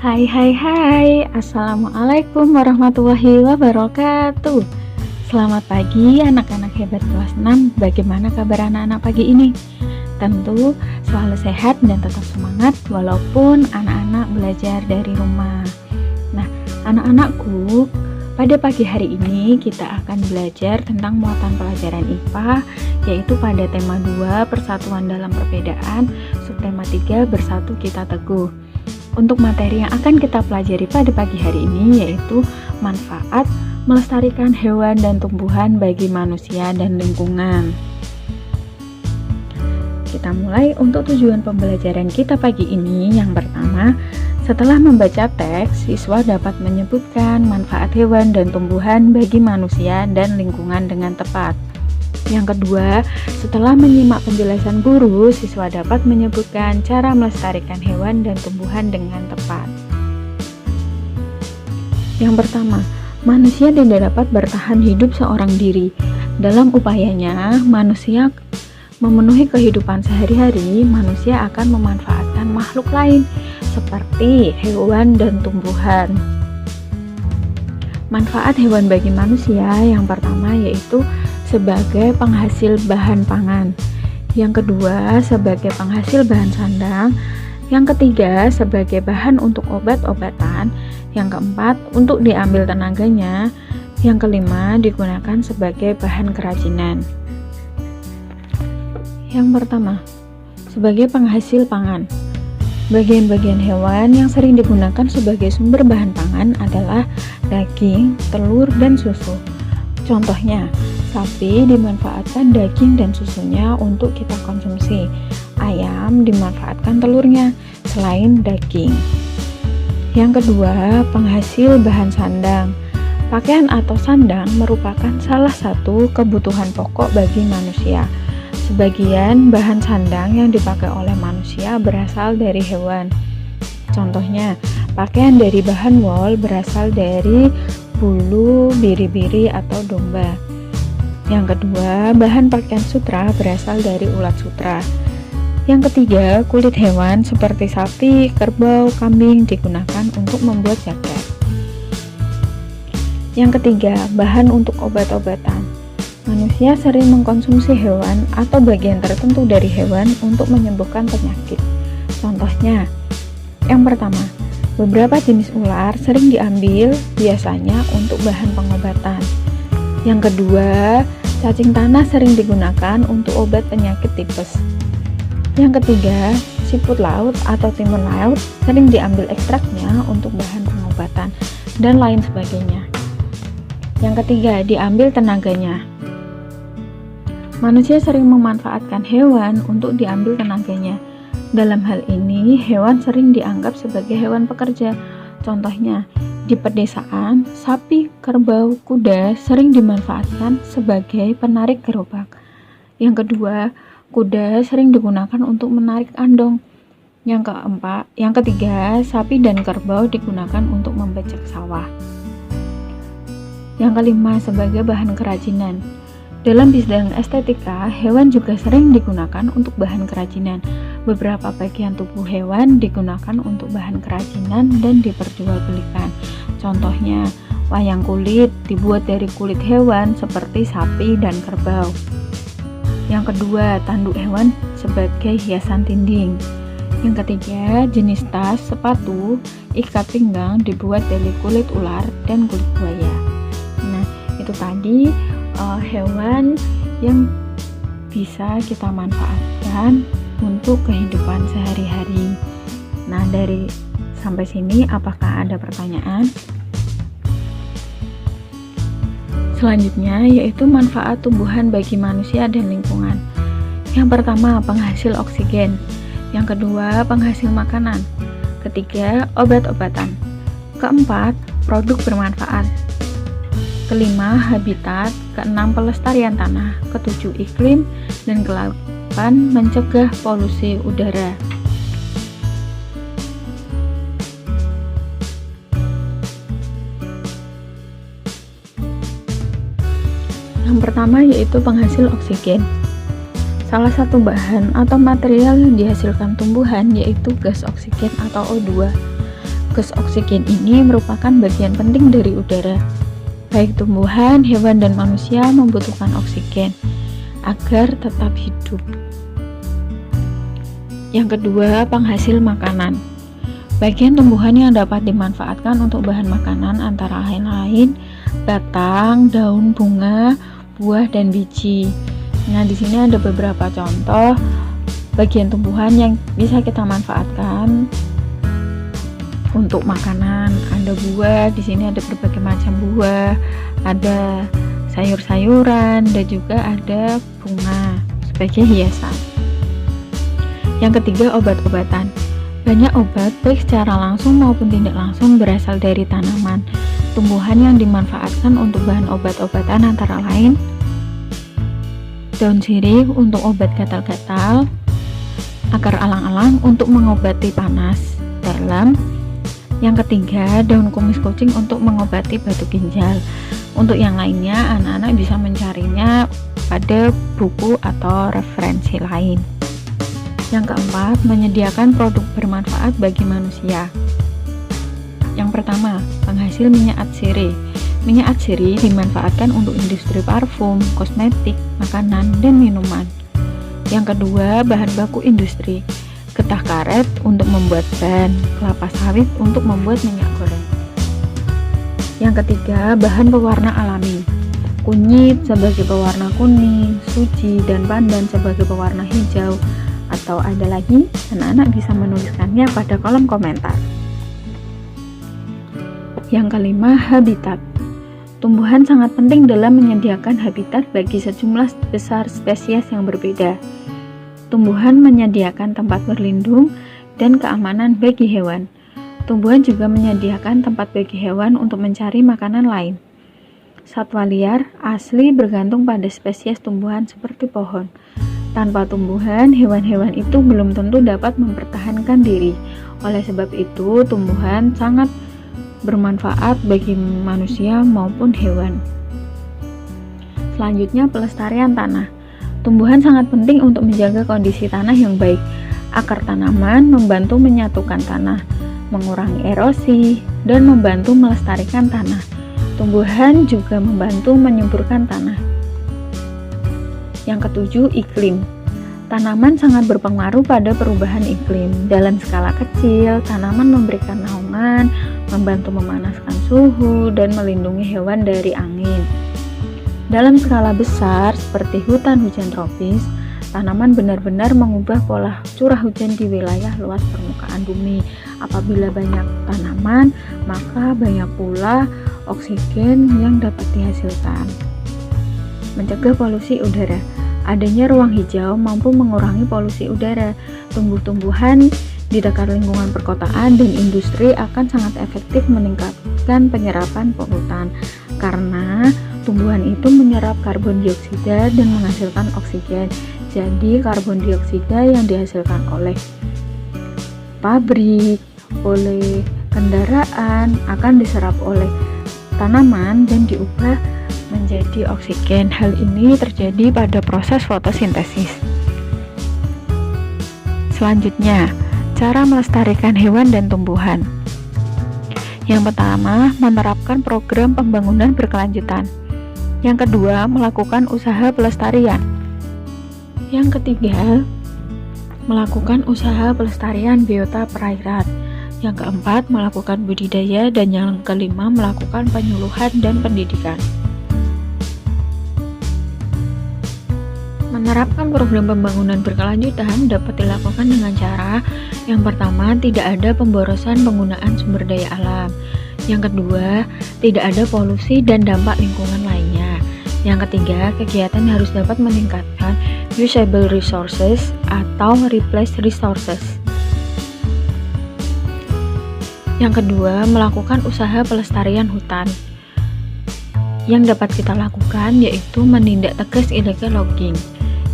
Hai hai hai, Assalamualaikum warahmatullahi wabarakatuh. Selamat pagi anak-anak hebat kelas 6. Bagaimana kabar anak-anak pagi ini? Tentu selalu sehat dan tetap semangat walaupun anak-anak belajar dari rumah. Nah, anak-anakku, pada pagi hari ini kita akan belajar tentang muatan pelajaran IPA, yaitu pada tema 2 Persatuan dalam Perbedaan, subtema 3 Bersatu Kita Teguh. Untuk materi yang akan kita pelajari pada pagi hari ini yaitu manfaat melestarikan hewan dan tumbuhan bagi manusia dan lingkungan. Kita mulai untuk tujuan pembelajaran kita pagi ini. Yang pertama, setelah membaca teks, siswa dapat menyebutkan manfaat hewan dan tumbuhan bagi manusia dan lingkungan dengan tepat. Yang kedua, setelah menyimak penjelasan guru, siswa dapat menyebutkan cara melestarikan hewan dan tumbuhan dengan tepat. Yang pertama, manusia tidak dapat bertahan hidup seorang diri. Dalam upayanya, manusia memenuhi kehidupan sehari-hari, manusia akan memanfaatkan makhluk lain seperti hewan dan tumbuhan. Manfaat hewan bagi manusia yang pertama yaitu sebagai penghasil bahan pangan, yang kedua sebagai penghasil bahan sandang, yang ketiga sebagai bahan untuk obat-obatan, yang keempat untuk diambil tenaganya, yang kelima digunakan sebagai bahan kerajinan. Yang pertama, sebagai penghasil pangan. Bagian-bagian hewan yang sering digunakan sebagai sumber bahan pangan adalah daging, telur, dan susu. Contohnya, sapi dimanfaatkan daging dan susunya untuk kita konsumsi. Ayam dimanfaatkan telurnya selain daging. Yang kedua, penghasil bahan sandang. Pakaian atau sandang merupakan salah satu kebutuhan pokok bagi manusia. Sebagian bahan sandang yang dipakai oleh manusia berasal dari hewan. Contohnya, pakaian dari bahan wol berasal dari bulu biri-biri atau domba. Yang kedua, bahan pakaian sutra berasal dari ulat sutra. Yang ketiga, kulit hewan seperti sapi, kerbau, kambing digunakan untuk membuat jaket. Yang ketiga, bahan untuk obat-obatan. Manusia sering mengkonsumsi hewan atau bagian tertentu dari hewan untuk menyembuhkan penyakit. Contohnya, yang pertama, beberapa jenis ular sering diambil biasanya untuk bahan pengobatan. Yang kedua, cacing tanah sering digunakan untuk obat penyakit tipes. Yang ketiga, siput laut atau timun laut sering diambil ekstraknya untuk bahan pengobatan dan lain sebagainya. Yang ketiga, diambil tenaganya. Manusia sering memanfaatkan hewan untuk diambil tenaganya. Dalam hal ini, hewan sering dianggap sebagai hewan pekerja. Contohnya, di pedesaan, sapi, kerbau, kuda sering dimanfaatkan sebagai penarik gerobak. Yang kedua, kuda sering digunakan untuk menarik andong. Yang ketiga, sapi dan kerbau digunakan untuk membajak sawah. Yang kelima, sebagai bahan kerajinan. Dalam bidang estetika, hewan juga sering digunakan untuk bahan kerajinan. Beberapa bagian tubuh hewan digunakan untuk bahan kerajinan dan diperjualbelikan. Contohnya, wayang kulit dibuat dari kulit hewan seperti sapi dan kerbau. Yang kedua, tanduk hewan sebagai hiasan dinding. Yang ketiga, jenis tas, sepatu, ikat pinggang dibuat dari kulit ular dan kulit buaya. Nah, itu tadi hewan yang bisa kita manfaatkan untuk kehidupan sehari-hari. Nah, dari sampai sini apakah ada pertanyaan? Selanjutnya yaitu manfaat tumbuhan bagi manusia dan lingkungan. Yang pertama, penghasil oksigen. Yang kedua, penghasil makanan. Ketiga, obat-obatan. Keempat, produk bermanfaat. Kelima, habitat. Keenam, pelestarian tanah. Ketujuh, iklim. Dan kedelapan, mencegah polusi udara. Yang pertama yaitu penghasil oksigen. Salah satu bahan atau material yang dihasilkan tumbuhan yaitu gas oksigen atau O2. Gas oksigen ini merupakan bagian penting dari udara. Baik tumbuhan, hewan, dan manusia membutuhkan oksigen agar tetap hidup. Yang kedua, penghasil makanan. Bagian tumbuhan yang dapat dimanfaatkan untuk bahan makanan antara lain batang, daun, bunga, buah, dan biji. Nah, di sini ada beberapa contoh bagian tumbuhan yang bisa kita manfaatkan untuk makanan. Ada buah, di sini ada berbagai macam buah, ada sayur-sayuran, dan juga ada bunga sebagai hiasan. Yang ketiga, obat-obatan. Banyak obat, baik secara langsung maupun tidak langsung, berasal dari tanaman. Tumbuhan yang dimanfaatkan untuk bahan obat-obatan antara lain daun sirih untuk obat gatal-gatal, akar alang-alang untuk mengobati panas dalam. Yang ketiga, daun kumis kucing untuk mengobati batu ginjal. Untuk yang lainnya, anak-anak bisa mencarinya pada buku atau referensi lain. Yang keempat, menyediakan produk bermanfaat bagi manusia. Yang pertama, penghasil minyak atsiri. Minyak atsiri dimanfaatkan untuk industri parfum, kosmetik, makanan, dan minuman. Yang kedua, bahan baku industri. Getah karet untuk membuat ban, kelapa sawit untuk membuat minyak goreng. Yang ketiga, bahan pewarna alami. Kunyit sebagai pewarna kuning, suji, dan pandan sebagai pewarna hijau. Atau ada lagi, anak-anak bisa menuliskannya pada kolom komentar. Yang kelima, habitat. Tumbuhan sangat penting dalam menyediakan habitat bagi sejumlah besar spesies yang berbeda. Tumbuhan menyediakan tempat berlindung dan keamanan bagi hewan. Tumbuhan juga menyediakan tempat bagi hewan untuk mencari makanan lain. Satwa liar asli bergantung pada spesies tumbuhan seperti pohon. Tanpa tumbuhan, hewan-hewan itu belum tentu dapat mempertahankan diri. Oleh sebab itu, tumbuhan sangat bermanfaat bagi manusia maupun hewan. Selanjutnya, pelestarian tanah. Tumbuhan sangat penting untuk menjaga kondisi tanah yang baik. Akar tanaman membantu menyatukan tanah, mengurangi erosi, dan membantu melestarikan tanah. Tumbuhan juga membantu menyuburkan tanah. Yang ketujuh, iklim. Tanaman sangat berpengaruh pada perubahan iklim. Dalam skala kecil, tanaman memberikan naungan, membantu memanaskan suhu, dan melindungi hewan dari angin. Dalam skala besar, seperti hutan hujan tropis, tanaman benar-benar mengubah pola curah hujan di wilayah luas permukaan bumi. Apabila banyak tanaman, maka banyak pula oksigen yang dapat dihasilkan. Mencegah polusi udara. Adanya ruang hijau mampu mengurangi polusi udara. Tumbuh-tumbuhan di dekat lingkungan perkotaan dan industri akan sangat efektif meningkatkan penyerapan polutan, karena tumbuhan itu menyerap karbon dioksida dan menghasilkan oksigen. Jadi karbon dioksida yang dihasilkan oleh pabrik, oleh kendaraan akan diserap oleh tanaman dan diubah menjadi oksigen. Hal ini terjadi pada proses fotosintesis. Selanjutnya, cara melestarikan hewan dan tumbuhan. Yang pertama, menerapkan program pembangunan berkelanjutan. Yang kedua, melakukan usaha pelestarian. Yang ketiga, melakukan usaha pelestarian biota perairan. Yang keempat, melakukan budidaya. Dan yang kelima, melakukan penyuluhan dan pendidikan. Menerapkan program pembangunan berkelanjutan dapat dilakukan dengan cara yang pertama, tidak ada pemborosan penggunaan sumber daya alam. Yang kedua, tidak ada polusi dan dampak lingkungan lainnya. Yang ketiga, kegiatan harus dapat meningkatkan usable resources atau replace resources. Yang kedua, melakukan usaha pelestarian hutan. Yang dapat kita lakukan yaitu menindak tegas illegal logging.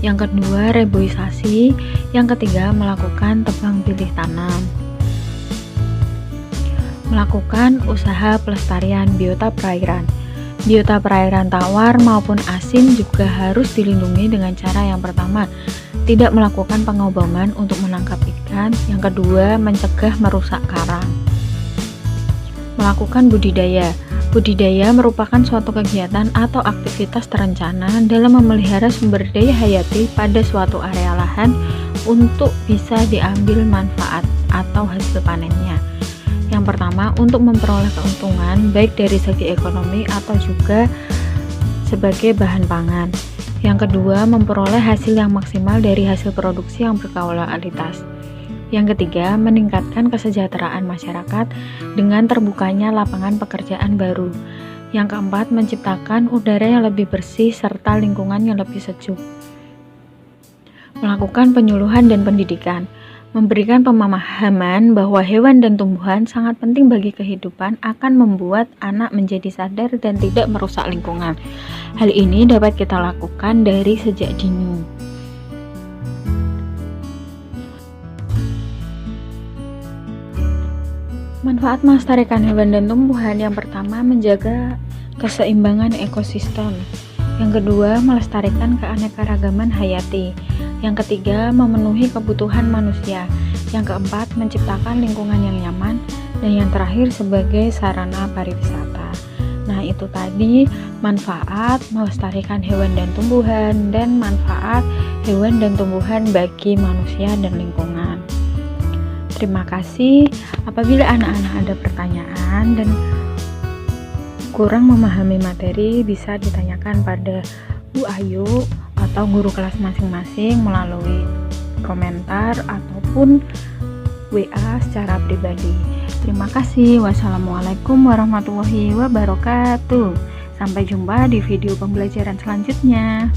Yang kedua, reboisasi. Yang ketiga, melakukan tebang pilih tanam. Melakukan usaha pelestarian biota perairan. Biota perairan tawar maupun asin juga harus dilindungi dengan cara yang pertama, tidak melakukan pengoboman untuk menangkap ikan. Yang kedua, mencegah merusak karang. Melakukan budidaya. Budidaya merupakan suatu kegiatan atau aktivitas terencana dalam memelihara sumber daya hayati pada suatu area lahan untuk bisa diambil manfaat atau hasil panennya. Yang pertama, untuk memperoleh keuntungan baik dari segi ekonomi atau juga sebagai bahan pangan. Yang kedua, memperoleh hasil yang maksimal dari hasil produksi yang berkualitas. Yang ketiga, meningkatkan kesejahteraan masyarakat dengan terbukanya lapangan pekerjaan baru. Yang keempat, menciptakan udara yang lebih bersih serta lingkungan yang lebih sejuk. Melakukan penyuluhan dan pendidikan. Memberikan pemahaman bahwa hewan dan tumbuhan sangat penting bagi kehidupan akan membuat anak menjadi sadar dan tidak merusak lingkungan. Hal ini dapat kita lakukan dari sejak dini. Manfaat melestarikan hewan dan tumbuhan: yang pertama, menjaga keseimbangan ekosistem. Yang kedua, melestarikan keanekaragaman hayati. Yang ketiga, memenuhi kebutuhan manusia. Yang keempat, menciptakan lingkungan yang nyaman. Dan yang terakhir, sebagai sarana pariwisata. Nah, itu tadi manfaat melestarikan hewan dan tumbuhan dan manfaat hewan dan tumbuhan bagi manusia dan lingkungan. Terima kasih. Apabila anak-anak ada pertanyaan dan kurang memahami materi, bisa ditanyakan pada Bu Ayu atau guru kelas masing-masing melalui komentar ataupun WA secara pribadi. Terima kasih. Wassalamualaikum warahmatullahi wabarakatuh. Sampai jumpa di video pembelajaran selanjutnya.